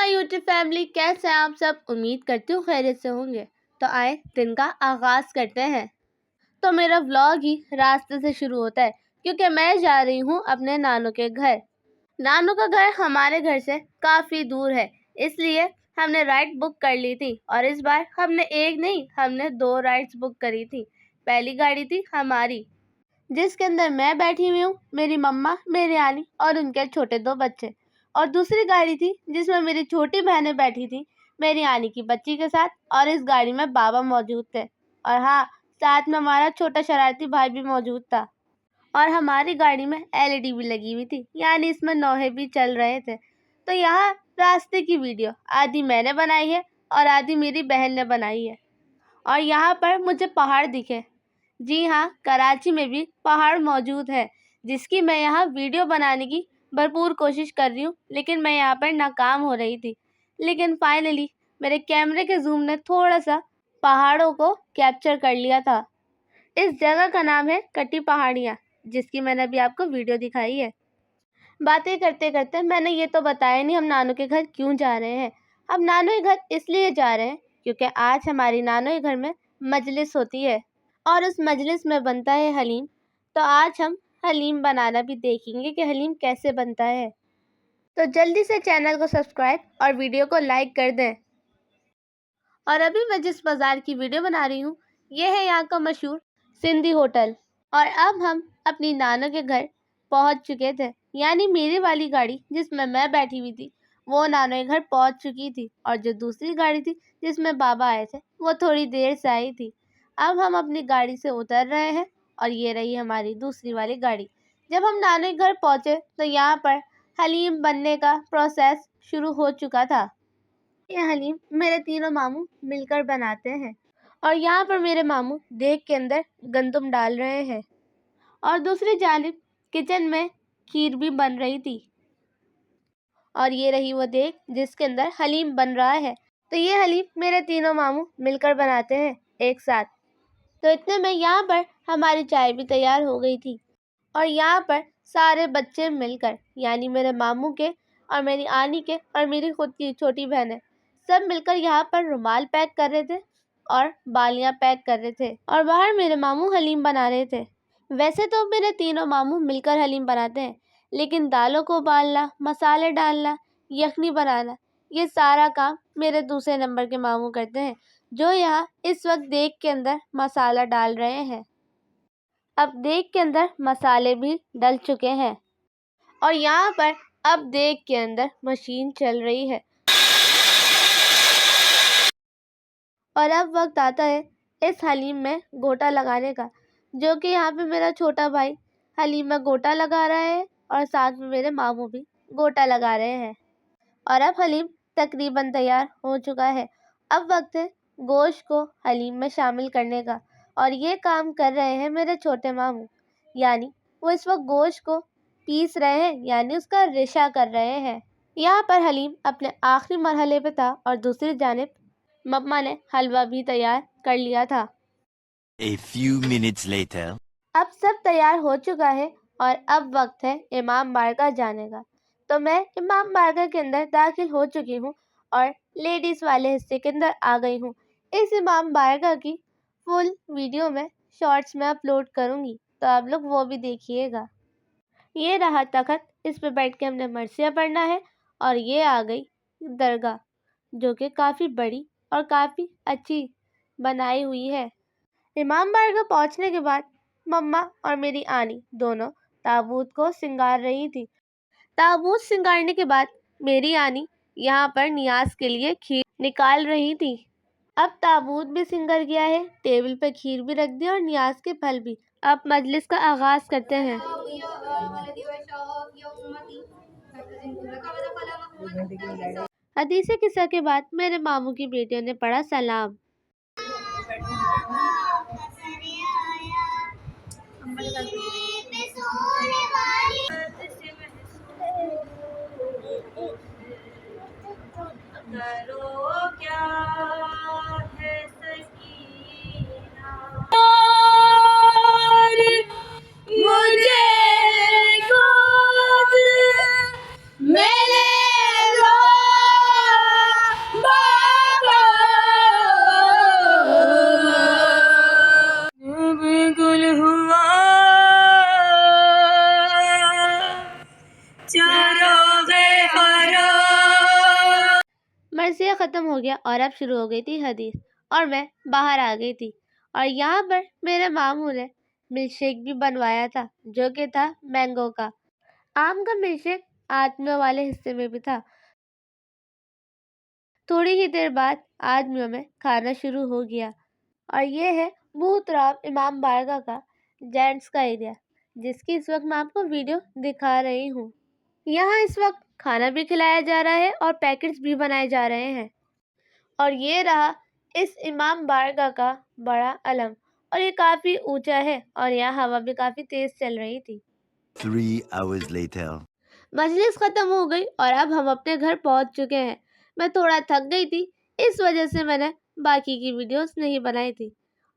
مائی YouTube family, کیسے ہیں آپ سب؟ امید کرتی ہوں خیریت سے ہوں گے۔ تو آئے دن کا آغاز کرتے ہیں۔ تو میرا ولاگ ہی راستے سے شروع ہوتا ہے کیونکہ میں جا رہی ہوں اپنے نانو کے گھر۔ نانو کا گھر ہمارے گھر سے کافی دور ہے، اس لیے ہم نے رائڈ بک کر لی تھی، اور اس بار ہم نے ایک نہیں، ہم نے 2 رائڈس بک کری تھی۔ پہلی گاڑی تھی ہماری، جس کے اندر میں بیٹھی ہوئی ہوں، میری مما، میری آنی اور ان کے چھوٹے 2 بچے، اور دوسری گاڑی تھی جس میں میری چھوٹی بہنیں بیٹھی تھیں میری آنی کی بچی کے ساتھ، اور اس گاڑی میں بابا موجود تھے، اور ہاں، ساتھ میں ہمارا چھوٹا شرارتی بھائی بھی موجود تھا۔ اور ہماری گاڑی میں LED بھی لگی ہوئی تھی، یعنی اس میں لوہے بھی چل رہے تھے۔ تو یہاں راستے کی ویڈیو آدھی میں نے بنائی ہے اور آدھی میری بہن نے بنائی ہے۔ اور یہاں پر مجھے پہاڑ دکھے، جی ہاں، کراچی میں بھی پہاڑ موجود ہے، جس کی میں یہاں ویڈیو بنانے کی بھرپور کوشش کر رہی ہوں، لیکن میں یہاں پر ناکام ہو رہی تھی۔ لیکن فائنلی میرے کیمرے کے زوم نے تھوڑا سا پہاڑوں کو کیپچر کر لیا تھا۔ اس جگہ کا نام ہے کٹی پہاڑیاں، جس کی میں نے ابھی آپ کو ویڈیو دکھائی ہے۔ باتیں کرتے کرتے میں نے یہ تو بتایا نہیں ہم نانو کے گھر کیوں جا رہے ہیں۔ ہم نانو کے گھر اس لیے جا رہے ہیں کیونکہ آج ہماری نانو کے گھر میں مجلس ہوتی ہے، اور اس مجلس میں بنتا ہے حلیم۔ تو آج ہم حلیم بنانا بھی دیکھیں گے کہ حلیم کیسے بنتا ہے۔ تو جلدی سے چینل کو سبسکرائب اور ویڈیو کو لائک کر دیں۔ اور ابھی میں جس بازار کی ویڈیو بنا رہی ہوں، یہ ہے یہاں کا مشہور سندھی ہوٹل۔ اور اب ہم اپنی نانو کے گھر پہنچ چکے تھے، یعنی میری والی گاڑی جس میں بیٹھی ہوئی تھی وہ نانو کے گھر پہنچ چکی تھی، اور جو دوسری گاڑی تھی جس میں بابا آئے تھے وہ تھوڑی دیر سے آئی تھی۔ اب ہم اپنی گاڑی سے اتر رہے ہیں، اور یہ رہی ہماری دوسری والی گاڑی۔ جب ہم نانو کے گھر پہنچے تو یہاں پر حلیم بننے کا پروسیس شروع ہو چکا تھا۔ یہ حلیم میرے تینوں ماموں مل کر بناتے ہیں، اور یہاں پر میرے ماموں دیگ کے اندر گندم ڈال رہے ہیں، اور دوسری جانب کچن میں کھیر بھی بن رہی تھی، اور یہ رہی وہ دیگ جس کے اندر حلیم بن رہا ہے۔ تو یہ حلیم میرے تینوں ماموں مل کر بناتے ہیں ایک ساتھ۔ تو اتنے میں یہاں پر ہماری چائے بھی تیار ہو گئی تھی، اور یہاں پر سارے بچے مل کر، یعنی میرے ماموں کے اور میری آنی کے اور میری خود کی چھوٹی بہنیں، سب مل کر یہاں پر رومال پیک کر رہے تھے اور بالیاں پیک کر رہے تھے، اور باہر میرے ماموں حلیم بنا رہے تھے۔ ویسے تو میرے تینوں ماموں مل کر حلیم بناتے ہیں، لیکن دالوں کو ابالنا، مسالے ڈالنا، یخنی بنانا، یہ سارا کام میرے دوسرے نمبر کے ماموں کرتے ہیں، جو یہاں اس وقت دیگ کے اندر مسالہ ڈال رہے ہیں۔ اب دیگ کے اندر مسالے بھی ڈل چکے ہیں، اور یہاں پر اب دیگ کے اندر مشین چل رہی ہے، اور اب وقت آتا ہے اس حلیم میں گوٹا لگانے کا، جو کہ یہاں پہ میرا چھوٹا بھائی حلیم میں گوٹا لگا رہا ہے، اور ساتھ میں میرے ماموں بھی گوٹا لگا رہے ہیں۔ اور اب حلیم تقریباً تیار ہو چکا ہے۔ اب وقت ہے گوشت کو حلیم میں شامل کرنے کا، اور یہ کام کر رہے ہیں میرے چھوٹے ماموں، یعنی وہ اس وقت گوشت کو پیس رہے ہیں، یعنی اس کا ریشہ کر رہے ہیں۔ یہاں پر حلیم اپنے آخری مرحلے پہ تھا، اور دوسری جانب مما نے حلوہ بھی تیار کر لیا تھا۔ A few minutes later. اب سب تیار ہو چکا ہے، اور اب وقت ہے امام بارگاہ جانے کا۔ تو میں امام بارگاہ کے اندر داخل ہو چکی ہوں، اور لیڈیز والے حصے کے اندر آ گئی ہوں۔ اس امام بارگاہ کی فل ویڈیو میں شارٹس میں اپلوڈ کروں گی، تو آپ لوگ وہ بھی دیکھیے گا۔ یہ رہا تخت، اس پہ بیٹھ کے ہم نے مرثیہ پڑھنا ہے، اور یہ آ گئی درگاہ، جو کہ کافی بڑی اور کافی اچھی بنائی ہوئی ہے۔ امام بارگاہ پہنچنے کے بعد مما اور میری آنی دونوں تابوت کو سنگار رہی تھی۔ تابوت سنگارنے کے بعد میری آنی یہاں پر نیاز کے لیے کھیر نکال رہی تھی۔ اب تابوت بھی سنگر گیا ہے، ٹیبل پہ کھیر بھی رکھ دی، اور نیاز کے پھل بھی۔ اب مجلس کا آغاز کرتے ہیں۔ حدیث قصہ کے بعد میرے ماموں کی بیٹیوں نے پڑھا سلام۔ یہ ختم ہو گیا اور اب شروع ہو گئی تھی حدیث، اور میں باہر آ گئی تھی، اور یہاں پر میرے ماموں نے ملک شیک بھی بنوایا تھا جو کہ تھا مینگو کا۔ آم کا ملک شیک آدمیوں والے حصے میں بھی تھا۔ تھوڑی ہی دیر بعد آدمیوں میں کھانا شروع ہو گیا، اور یہ ہے بھوت رام امام بارگاہ کا جینٹس کا ایریا، جس کی اس وقت میں آپ کو ویڈیو دکھا رہی ہوں۔ یہاں اس وقت کھانا بھی کھلایا جا رہا ہے اور پیکٹس بھی بنائے جا رہے ہیں، اور یہ رہا اس امام بارگاہ کا بڑا علم، اور یہ کافی اونچا ہے، اور یہاں ہوا بھی کافی تیز چل رہی تھی۔ 3 hours later. مجلس ختم ہو گئی اور اب ہم اپنے گھر پہنچ چکے ہیں۔ میں تھوڑا تھک گئی تھی، اس وجہ سے میں نے باقی کی ویڈیوز نہیں بنائی تھی۔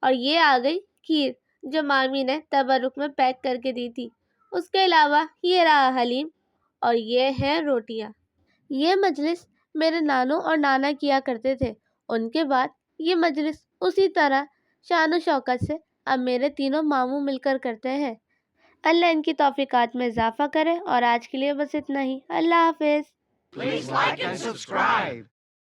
اور یہ آ گئی کھیر جو مامی نے تبرک میں پیک کر کے دی تھی۔ اس کے علاوہ یہ رہا حلیم، اور یہ ہیں روٹیاں۔ یہ مجلس میرے نانو اور نانا کیا کرتے تھے، ان کے بعد یہ مجلس اسی طرح شان و شوکت سے اب میرے تینوں ماموں مل کر کرتے ہیں۔ اللہ ان کی توفیقات میں اضافہ کرے، اور آج کے لیے بس اتنا ہی۔ اللہ حافظ۔ Please like and subscribe.